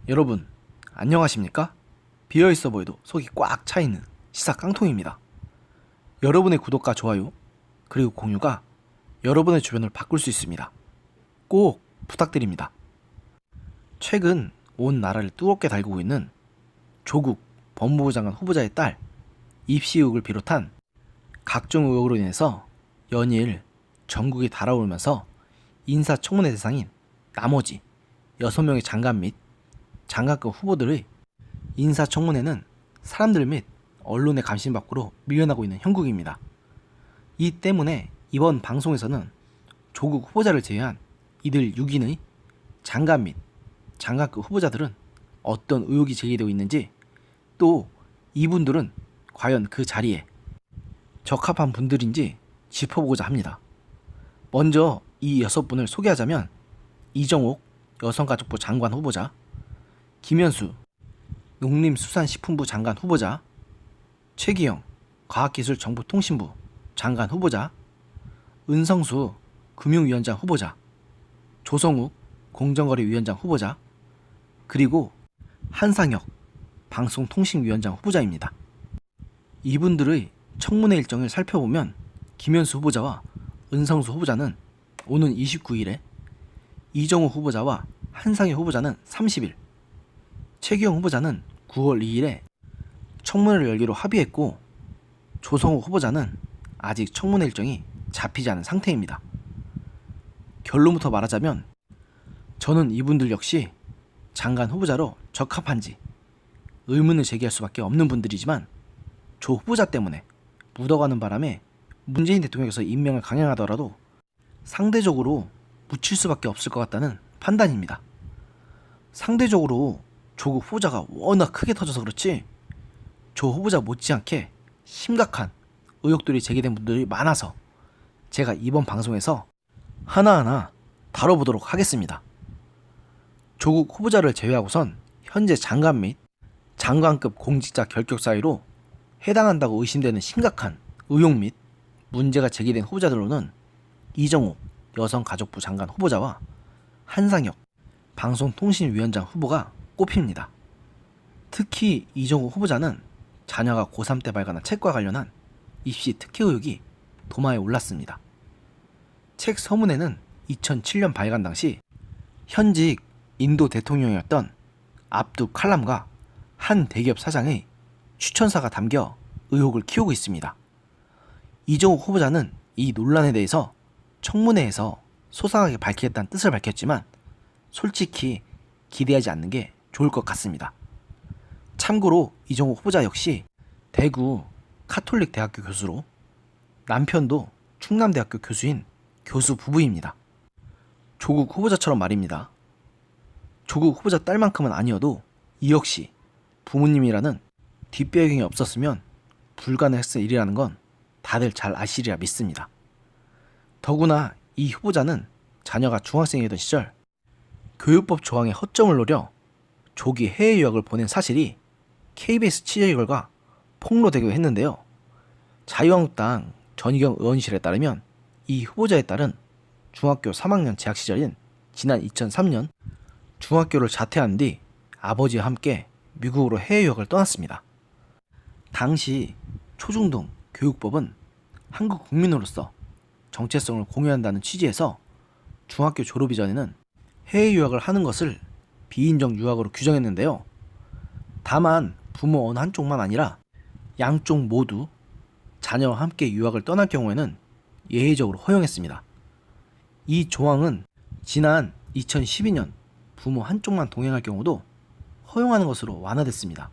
여러분 안녕하십니까? 비어있어 보여도 속이 꽉 차있는 시사 깡통입니다. 여러분의 구독과 좋아요 그리고 공유가 여러분의 주변을 바꿀 수 있습니다. 꼭 부탁드립니다. 최근 온 나라를 뜨겁게 달구고 있는 조국 법무부 장관 후보자의 딸 입시 의혹을 비롯한 각종 의혹으로 인해서 연일 전국이 달아오르면서 인사청문회 대상인 나머지 6명의 장관 및 장관급 후보들의 인사청문회는 사람들 및 언론의 감심 밖으로 밀려나고 있는 형국입니다. 이 때문에 이번 방송에서는 조국 후보자를 제외한 이들 6인의 장관 및 장관급 후보자들은 어떤 의혹이 제기되고 있는지, 또 이분들은 과연 그 자리에 적합한 분들인지 짚어보고자 합니다. 먼저 이 6분을 소개하자면 이정옥 여성가족부 장관 후보자, 김현수 농림수산식품부 장관 후보자, 최기영 과학기술정보통신부 장관 후보자, 은성수 금융위원장 후보자, 조성욱 공정거래위원장 후보자, 그리고 한상혁 방송통신위원장 후보자입니다. 이분들의 청문회 일정을 살펴보면 김현수 후보자와 은성수 후보자는 오는 29일에, 이정우 후보자와 한상혁 후보자는 30일, 최기영 후보자는 9월 2일에 청문회를 열기로 합의했고, 조성욱 후보자는 아직 청문회 일정이 잡히지 않은 상태입니다. 결론부터 말하자면 저는 이분들 역시 장관 후보자로 적합한지 의문을 제기할 수밖에 없는 분들이지만, 조 후보자 때문에 묻어가는 바람에 문재인 대통령께서 임명을 강행하더라도 상대적으로 묻힐 수밖에 없을 것 같다는 판단입니다. 상대적으로 조국 후보자가 워낙 크게 터져서 그렇지 조 후보자 못지않게 심각한 의혹들이 제기된 분들이 많아서 제가 이번 방송에서 하나하나 다뤄보도록 하겠습니다. 조국 후보자를 제외하고선 현재 장관 및 장관급 공직자 결격 사유로 해당한다고 의심되는 심각한 의혹 및 문제가 제기된 후보자들로는 이정옥 여성가족부 장관 후보자와 한상혁 방송통신위원장 후보가 꼽힙니다. 특히 이정옥 후보자는 자녀가 고3 때 발간한 책과 관련한 입시 특혜 의혹이 도마에 올랐습니다. 책 서문에는 2007년 발간 당시 현직 인도 대통령이었던 압두 칼람과 한 대기업 사장의 추천사가 담겨 의혹을 키우고 있습니다. 이정옥 후보자는 이 논란에 대해서 청문회에서 소상하게 밝히겠다는 뜻을 밝혔지만 솔직히 기대하지 않는 게 좋을 것 같습니다. 참고로 이정옥 후보자 역시 대구 카톨릭 대학교 교수로 남편도 충남대학교 교수인 교수 부부입니다. 조국 후보자처럼 말입니다. 조국 후보자 딸만큼은 아니어도 이 역시 부모님이라는 뒷배경이 없었으면 불가능했을 일이라는 건 다들 잘 아시리라 믿습니다. 더구나 이 후보자는 자녀가 중학생이던 시절 교육법 조항의 허점을 노려 조기 해외 유학을 보낸 사실이 KBS 취재 결과 폭로되기도 했는데요. 자유한국당 전희경 의원실에 따르면 이 후보자의 딸은 중학교 3학년 재학 시절인 지난 2003년 중학교를 자퇴한 뒤 아버지와 함께 미국으로 해외 유학을 떠났습니다. 당시 초중등 교육법은 한국 국민으로서 정체성을 공유한다는 취지에서 중학교 졸업 이전에는 해외 유학을 하는 것을 비인정 유학으로 규정했는데요. 다만 부모 어느 한쪽만 아니라 양쪽 모두 자녀와 함께 유학을 떠날 경우에는 예외적으로 허용했습니다. 이 조항은 지난 2012년 부모 한쪽만 동행할 경우도 허용하는 것으로 완화됐습니다.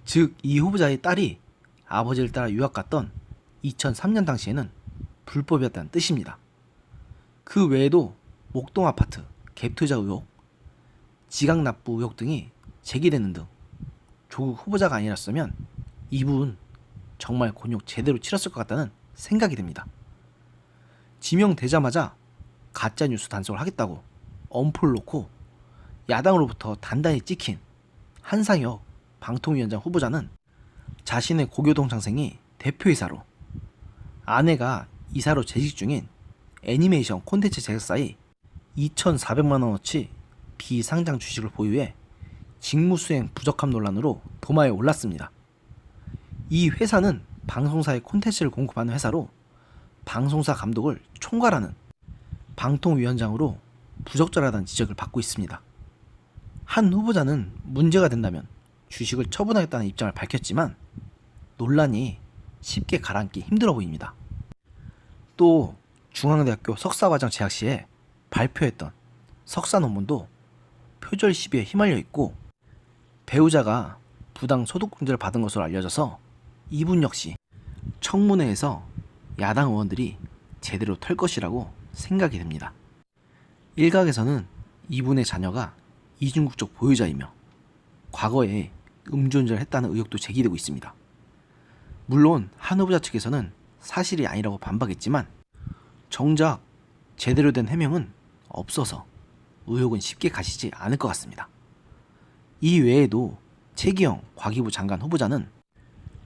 즉, 이 후보자의 딸이 아버지를 따라 유학 갔던 2003년 당시에는 불법이었다는 뜻입니다. 그 외에도 목동 아파트 갭 투자 의혹, 지각 납부 의혹 등이 제기되는 등 조국 후보자가 아니었으면 이분 정말 곤욕 제대로 치렀을 것 같다는 생각이 듭니다. 지명되자마자 가짜뉴스 단속을 하겠다고 엄포를 놓고 야당으로부터 단단히 찍힌 한상혁 방통위원장 후보자는 자신의 고교동 장생이 대표이사로, 아내가 이사로 재직 중인 애니메이션 콘텐츠 제작사의 2,400만원어치 비상장 주식을 보유해 직무수행 부적합 논란으로 도마에 올랐습니다. 이 회사는 방송사의 콘텐츠를 공급하는 회사로 방송사 감독을 총괄하는 방통위원장으로 부적절하다는 지적을 받고 있습니다. 한 후보자는 문제가 된다면 주식을 처분하겠다는 입장을 밝혔지만 논란이 쉽게 가라앉기 힘들어 보입니다. 또 중앙대학교 석사과정 재학 시에 발표했던 석사 논문도 표절 시비에 휘말려 있고 배우자가 부당 소득공제를 받은 것으로 알려져서 이분 역시 청문회에서 야당 의원들이 제대로 털 것이라고 생각이 됩니다. 일각에서는 이분의 자녀가 이중국적 보유자이며 과거에 음주운전을 했다는 의혹도 제기되고 있습니다. 물론 한 후보자 측에서는 사실이 아니라고 반박했지만 정작 제대로 된 해명은 없어서 의혹은 쉽게 가시지 않을 것 같습니다. 이 외에도 최기영 과기부 장관 후보자는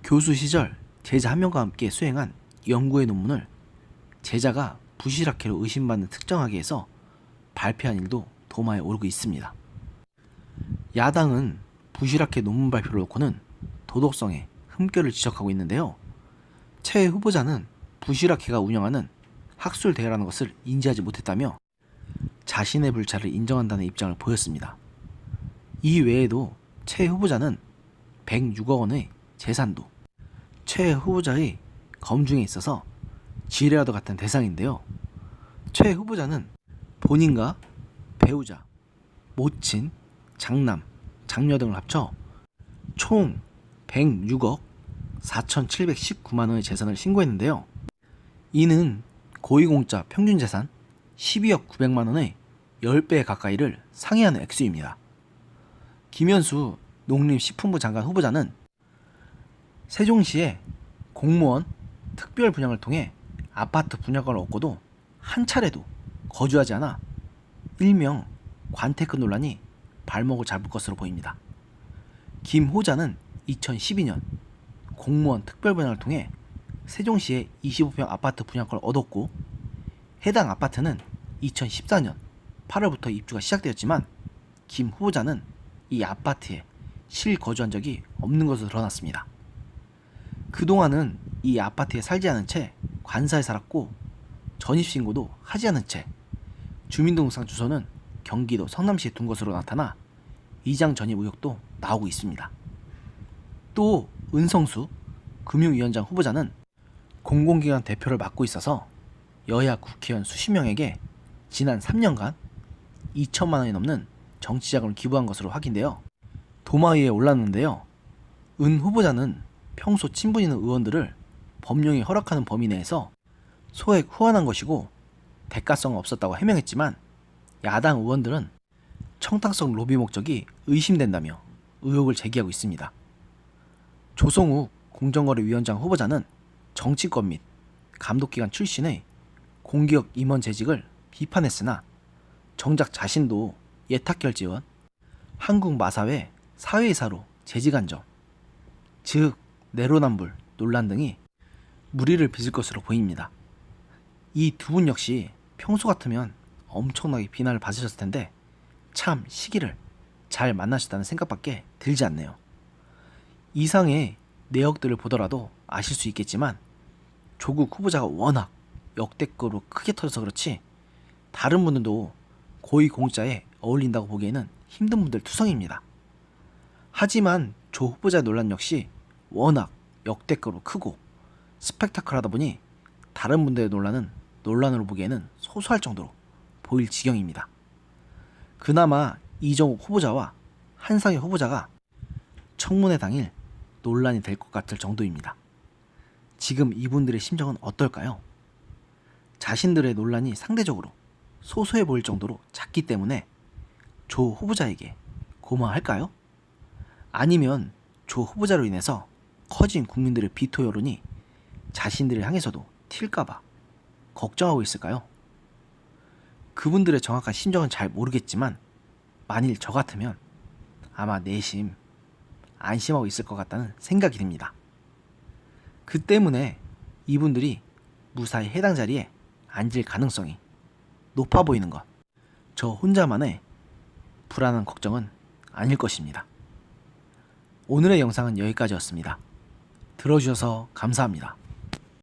교수 시절 제자 한 명과 함께 수행한 연구의 논문을 제자가 부실학회로 의심받는 특정하게 해서 발표한 일도 도마에 오르고 있습니다. 야당은 부실학회 논문 발표를 놓고는 도덕성에 흠결을 지적하고 있는데요. 최 후보자는 부실학회가 운영하는 학술 대회라는 것을 인지하지 못했다며 자신의 불찰을 인정한다는 입장을 보였습니다. 이 외에도 최 후보자는 106억 원의 재산도 최 후보자의 검증에 있어서 지뢰와도 같은 대상인데요. 최 후보자는 본인과 배우자, 모친, 장남, 장녀 등을 합쳐 총 106억 4,719만 원의 재산을 신고했는데요. 이는 고위공자 평균 재산 12억 900만 원의 10배 가까이를 상회하는 액수입니다. 김현수 농림식품부 장관 후보자는 세종시에 공무원 특별 분양을 통해 아파트 분양권을 얻고도 한 차례도 거주하지 않아 일명 관테크 논란이 발목을 잡을 것으로 보입니다. 김 후보자는 2012년 공무원 특별 분양을 통해 세종시에 25평 아파트 분양권을 얻었고 해당 아파트는 2014년 8월부터 입주가 시작되었지만 김 후보자는 이 아파트에 실거주한 적이 없는 것으로 드러났습니다. 그동안은 이 아파트에 살지 않은 채 관사에 살았고 전입신고도 하지 않은 채 주민등록상 주소는 경기도 성남시에 둔 것으로 나타나 위장 전입 의혹도 나오고 있습니다. 또 은성수 금융위원장 후보자는 공공기관 대표를 맡고 있어서 여야 국회의원 수십 명에게 지난 3년간 2천만 원이 넘는 정치자금을 기부한 것으로 확인되어 도마 위에 올랐는데요. 은 후보자는 평소 친분 있는 의원들을 법령이 허락하는 범위 내에서 소액 후원한 것이고 대가성은 없었다고 해명했지만 야당 의원들은 청탁성 로비 목적이 의심된다며 의혹을 제기하고 있습니다. 조성욱 공정거래위원장 후보자는 정치권 및 감독기관 출신의 공기업 임원 재직을 비판했으나 정작 자신도 예탁결제원, 한국마사회 사회이사로 재직한 점, 즉 내로남불 논란 등이 무리를 빚을 것으로 보입니다. 이 두 분 역시 평소 같으면 엄청나게 비난을 받으셨을 텐데 참 시기를 잘 만나셨다는 생각밖에 들지 않네요. 이상의 내역들을 보더라도 아실 수 있겠지만 조국 후보자가 워낙 역대급으로 크게 터져서 그렇지 다른 분들도 고위공직자에 어울린다고 보기에는 힘든 분들 투성입니다. 하지만 조 후보자 논란 역시 워낙 역대급으로 크고 스펙타클하다 보니 다른 분들의 논란은 논란으로 보기에는 소소할 정도로 보일 지경입니다. 그나마 이정욱 후보자와 한상희 후보자가 청문회 당일 논란이 될 것 같을 정도입니다. 지금 이분들의 심정은 어떨까요? 자신들의 논란이 상대적으로 소소해 보일 정도로 작기 때문에 조 후보자에게 고마워할까요? 아니면 조 후보자로 인해서 커진 국민들의 비토 여론이 자신들을 향해서도 튈까봐 걱정하고 있을까요? 그분들의 정확한 심정은 잘 모르겠지만 만일 저 같으면 아마 내심 안심하고 있을 것 같다는 생각이 듭니다. 그 때문에 이분들이 무사히 해당 자리에 앉을 가능성이 높아 보이는 것, 저 혼자만의 불안한 걱정은 아닐 것입니다. 오늘의 영상은 여기까지였습니다. 들어주셔서 감사합니다.